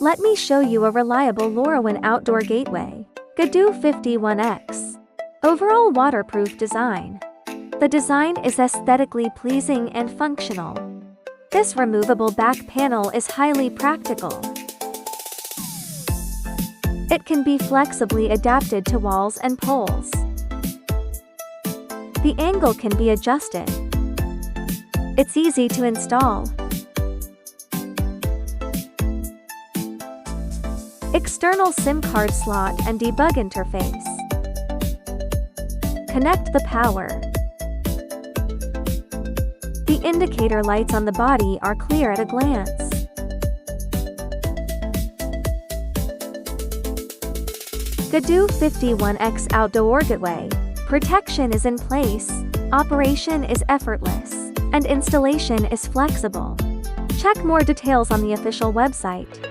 Let me show you a reliable LoRaWAN outdoor gateway. GADU 51X. Overall waterproof design. The design is aesthetically pleasing and functional. This removable back panel is highly practical. It can be flexibly adapted to walls and poles. The angle can be adjusted. It's easy to install. External SIM card slot and debug interface. Connect the power. The indicator lights on the body are clear at a glance. GADU 51X outdoor gateway. Protection is in place, operation is effortless, and installation is flexible. Check more details on the official website.